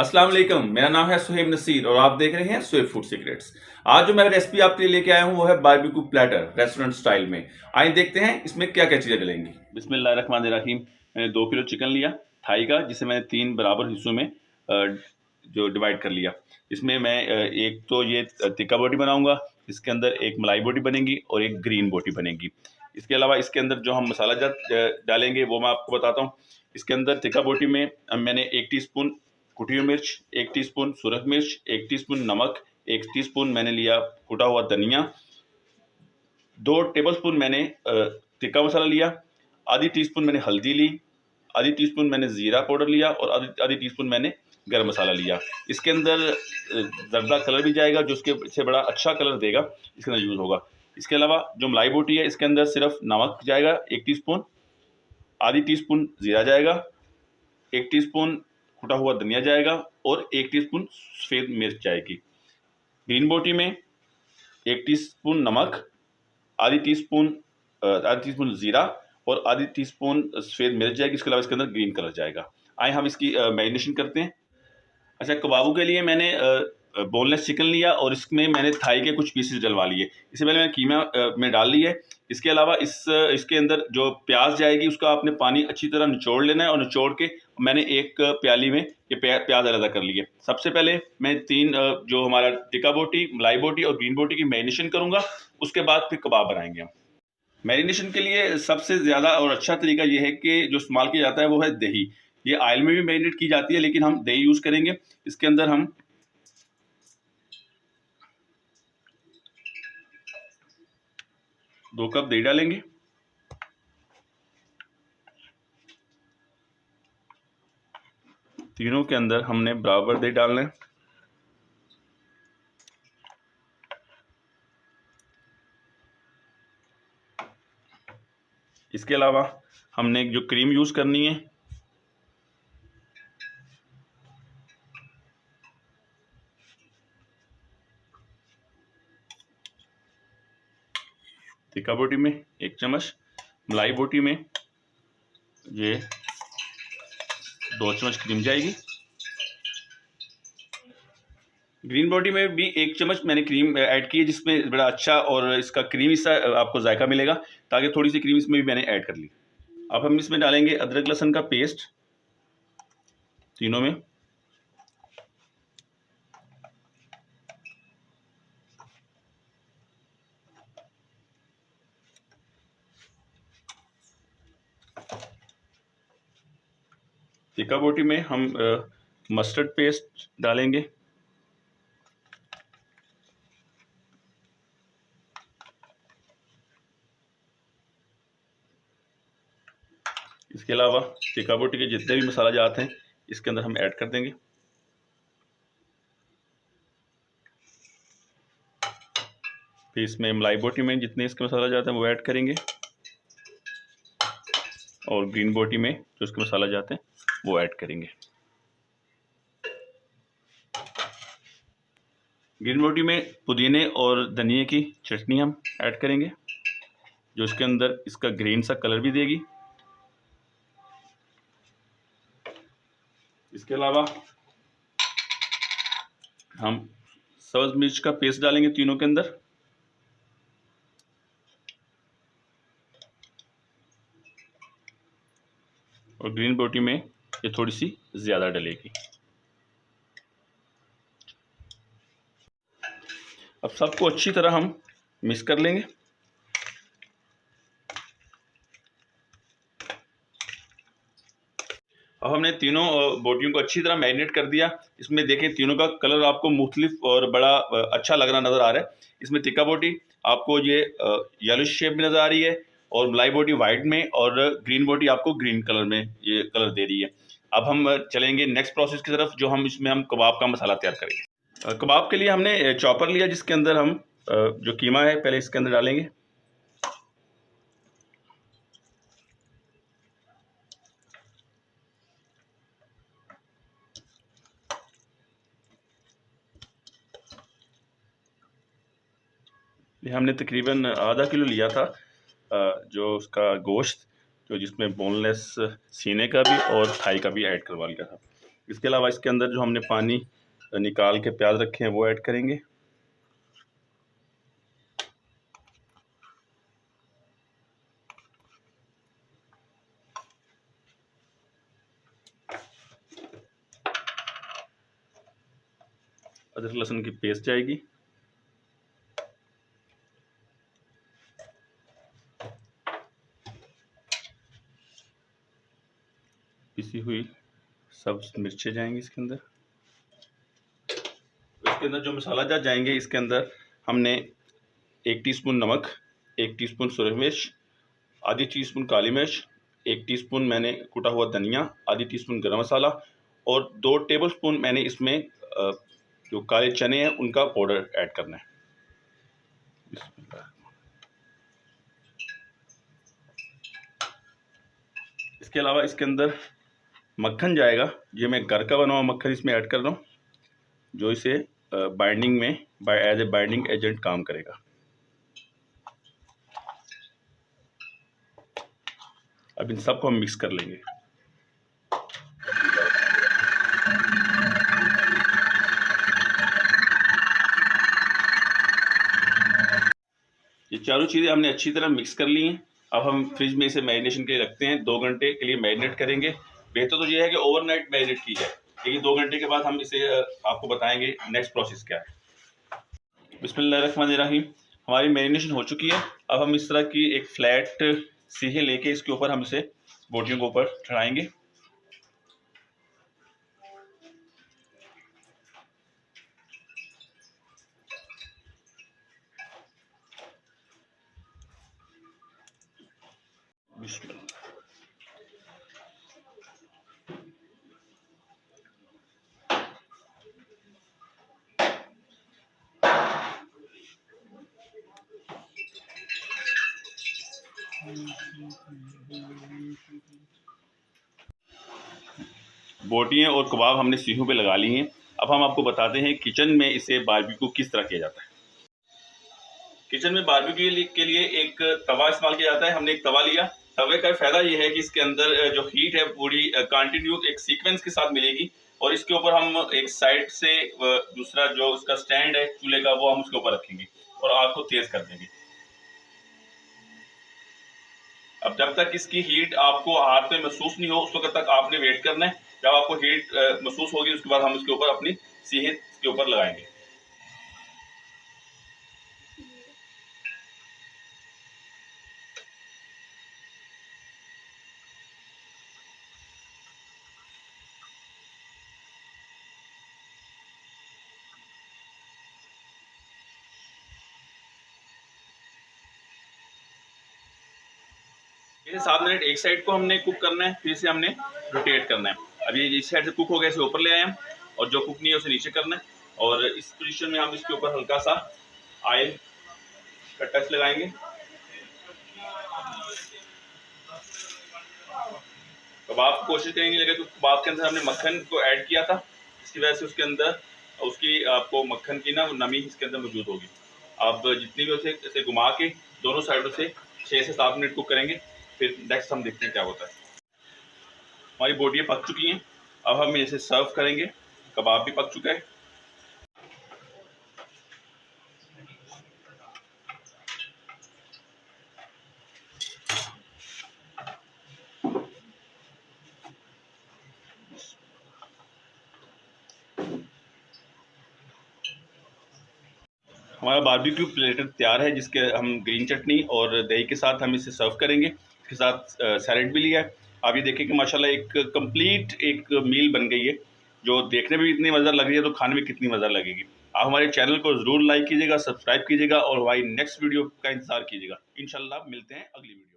अस्सलाम वालेकुम, मेरा नाम है सुहेब नसीर और आप देख रहे हैं सुहेब फूड सीक्रेट्स। आज जो मैं रेसिपी आपके लिए लेके आया हूँ वो है बारबेक्यू प्लेटर रेस्टोरेंट स्टाइल में। आइए देखते हैं इसमें क्या क्या चीज़ें डलेंगी। बिस्मिल्लाहिर्रहमानिर्रहीम। मैंने 2 किलो चिकन लिया थाई का, जिसे मैंने 3 बराबर हिस्सों में जो डिवाइड कर लिया। इसमें मैं एक तो ये टिक्का बोटी बनाऊंगा, इसके अंदर एक मलाई बोटी बनेगी और एक ग्रीन बोटी बनेगी। इसके अलावा इसके अंदर जो हम मसाला जात डालेंगे वो मैं आपको बताता हूँ। इसके अंदर टिक्का बोटी में मैंने 1 टीस्पून कुटी हुई मिर्च, 1 टीस्पून सुरख मिर्च, 1 टीस्पून नमक, 1 टीस्पून मैंने लिया कुटा हुआ धनिया, 2 टेबलस्पून मैंने टिक्का मसाला लिया, आधी टीस्पून मैंने हल्दी ली, आधी टीस्पून मैंने ज़ीरा पाउडर लिया और आधी आधी टीस्पून मैंने गरम मसाला लिया। इसके अंदर ज़र्दा कलर भी जाएगा, जो उसके से बड़ा अच्छा कलर देगा, इसके अंदर यूज़ होगा। इसके अलावा जो मलाई बोटी है इसके अंदर सिर्फ नमक जाएगा 1 टीस्पून, आधी टीस्पून ज़ीरा जाएगा, 1 टीस्पून कुटा हुआ धनिया जाएगा और 1 टीस्पून सफ़ेद मिर्च जाएगी। ग्रीन बोटी में 1 टीस्पून नमक, आधी टीस्पून ज़ीरा और आधी टीस्पून सफ़ेद मिर्च जाएगी। इसके अलावा इसके अंदर ग्रीन कलर जाएगा। आइए हम इसकी मैरिनेशन करते हैं। अच्छा, कबाबों के लिए मैंने बोनलेस चिकन लिया और इसमें मैंने थाई के कुछ पीसेस डलवा लिए। इससे पहले मैंने कीमा में डाल ली है। इसके अलावा इसके अंदर जो प्याज जाएगी उसका आपने पानी अच्छी तरह निचोड़ लेना है और निचोड़ के मैंने एक प्याली में ये प्याज अलग कर लिए। सबसे पहले मैं 3 जो हमारा टिक्का बोटी, मलाई बोटी और ग्रीन बोटी की मैरिनेशन करूँगा। उसके बाद फिर कबाब बनाएंगे हम। मैरिनेशन के लिए सबसे ज़्यादा और अच्छा तरीका ये है कि जो इस्तेमाल किया जाता है वो है दही। ये ऑयल में भी मैरिनेट की जाती है, लेकिन हम दही यूज़ करेंगे। इसके अंदर हम 2 कप दही डालेंगे। तीनों के अंदर हमने बराबर दही डालना है। इसके अलावा हमने जो क्रीम यूज़ करनी है, टिक्का बोटी में 1 चम्मच, मलाई बोटी में ये 2 चम्मच क्रीम जाएगी। ग्रीन बोटी में भी 1 चम्मच मैंने क्रीम ऐड की है, जिसमें बड़ा अच्छा और इसका क्रीमी सा आपको जायका मिलेगा, ताकि थोड़ी सी क्रीम इसमें भी मैंने ऐड कर ली। अब हम इसमें डालेंगे अदरक लहसुन का पेस्ट तीनों में। टिक्का बोटी में हम मस्टर्ड पेस्ट डालेंगे। इसके अलावा टिक्का बोटी के जितने भी मसाला जाते हैं इसके अंदर हम ऐड कर देंगे। फिर इसमें मलाई बोटी में जितने इसके मसाला जाते हैं वो ऐड करेंगे और ग्रीन बोटी में जो इसके मसाला जाते हैं वो ऐड करेंगे। ग्रीन बोटी में पुदीने और धनिए की चटनी हम ऐड करेंगे, जो इसके अंदर इसका ग्रीन सा कलर भी देगी। इसके अलावा हम सब्ज़ मिर्च का पेस्ट डालेंगे तीनों के अंदर। और ग्रीन बोटी में ये थोड़ी सी ज़्यादा डलेगी। अब सबको अच्छी तरह हम मिक्स कर लेंगे। अब हमने तीनों बोटियों को अच्छी तरह मैरिनेट कर दिया। इसमें देखें तीनों का कलर आपको मुख्तलिफ और बड़ा अच्छा लग रहा नज़र आ रहा है। इसमें टिक्का बोटी आपको ये येलो शेप में नज़र आ रही है और मलाई बोटी वाइट में और ग्रीन बोटी आपको ग्रीन कलर में ये कलर दे रही है। अब हम चलेंगे नेक्स्ट प्रोसेस की तरफ, जो हम कबाब का मसाला तैयार करेंगे। कबाब के लिए हमने चॉपर लिया, जिसके अंदर हम जो कीमा है पहले इसके अंदर डालेंगे। ये हमने तकरीबन आधा किलो लिया था जो उसका गोश्त, जो जिसमें बोनलेस सीने का भी और थाई का भी ऐड करवा लिया था। इसके अलावा इसके अंदर जो हमने पानी निकाल के प्याज रखे हैं वो ऐड करेंगे। अदरक लहसुन की पेस्ट जाएगी। पिसी हुई सब्ज मिर्चें जाएंगी इसके अंदर। इसके अंदर जो मसाला जात जाएंगे, इसके अंदर हमने 1 टीस्पून नमक, 1 टीस्पून सूरज मिर्च, आधी टीस्पून काली मिर्च, 1 टीस्पून मैंने कुटा हुआ धनिया, आधी टीस्पून गरम मसाला और 2 टेबलस्पून मैंने इसमें जो काले चने हैं उनका पाउडर ऐड करना है। इसके अलावा इसके अंदर मक्खन जाएगा। ये मैं घर का बना हुआ मक्खन इसमें ऐड कर रहा हूँ, जो इसे बाइंडिंग में एज ए बाइंडिंग एजेंट काम करेगा। अब इन सबको हम मिक्स कर लेंगे। ये चारों चीज़ें हमने अच्छी तरह मिक्स कर ली हैं। अब हम फ्रिज में इसे मैरिनेशन के लिए रखते हैं। 2 घंटे के लिए मैरिनेट करेंगे। बेहतर तो ये है कि ओवरनाइट मैरिनेट की जाए, लेकिन 2 घंटे के बाद हम इसे आपको बताएंगे नेक्स्ट प्रोसेस क्या है। बिस्मिल्लाहिर्रहमानिर्रहीम। हमारी मैरिनेशन हो चुकी है। अब हम इस तरह की एक फ्लैट सीहे लेके इसके ऊपर हम इसे बोटियों के ऊपर चढ़ाएंगे। बोटियाँ और कबाब हमने सीहों पे लगा ली हैं। अब हम आपको बताते हैं किचन में इसे बारबेक्यू किस तरह किया जाता है। किचन में बारबेक्यू के लिए एक तवा इस्तेमाल किया जाता है। हमने एक तवा लिया। तवे का फ़ायदा ये है कि इसके अंदर जो हीट है पूरी कंटिन्यू एक सीक्वेंस के साथ मिलेगी, और इसके ऊपर हम एक साइड से दूसरा जो उसका स्टैंड है चूल्हे का वो हम उसके ऊपर रखेंगे और आग को तेज़ कर देंगे। अब जब तक इसकी हीट आपको हाथ में महसूस नहीं हो उस वक्त तक आपने वेट करना है। जब आपको हीट महसूस होगी उसके बाद हम इसके ऊपर अपनी सीहे के ऊपर लगाएंगे। इसे 7 मिनट एक साइड को हमने कुक करना है, फिर से हमने रोटेट करना है। अब ये इस साइड से कुक हो गया, इसे ऊपर ले आए हम, और जो कुक नहीं है उसे नीचे करना है। और इस पोजीशन में हम इसके ऊपर हल्का सा ऑयल का टच लगाएंगे। कबाब कोशिश करेंगे लगे तो कबाब के अंदर हमने मक्खन को ऐड किया था, इसकी वजह से उसके अंदर उसकी आपको मक्खन की ना नमी इसके अंदर मौजूद होगी। आप जितनी भी उसे इसे घुमा के दोनों साइडों से 6 से 7 मिनट कुक करेंगे। फिर नेक्स्ट हम देखते हैं क्या होता है। हमारी बोटियाँ पक चुकी हैं। अब हम इसे सर्व करेंगे। कबाब भी पक चुका है। हमारा बारबेक्यू प्लेटर तैयार है, जिसके हम ग्रीन चटनी और दही के साथ हम इसे सर्व करेंगे। इसके साथ सैलेड भी लिया है। आप ये देखें कि माशाल्लाह एक कंप्लीट एक मील बन गई है, जो देखने में भी इतनी मज़ा लग रही है तो खाने में कितनी मज़ा लगेगी। आप हमारे चैनल को ज़रूर लाइक कीजिएगा, सब्सक्राइब कीजिएगा और हमारी नेक्स्ट वीडियो का इंतज़ार कीजिएगा। इंशाल्लाह मिलते हैं अगली वीडियो।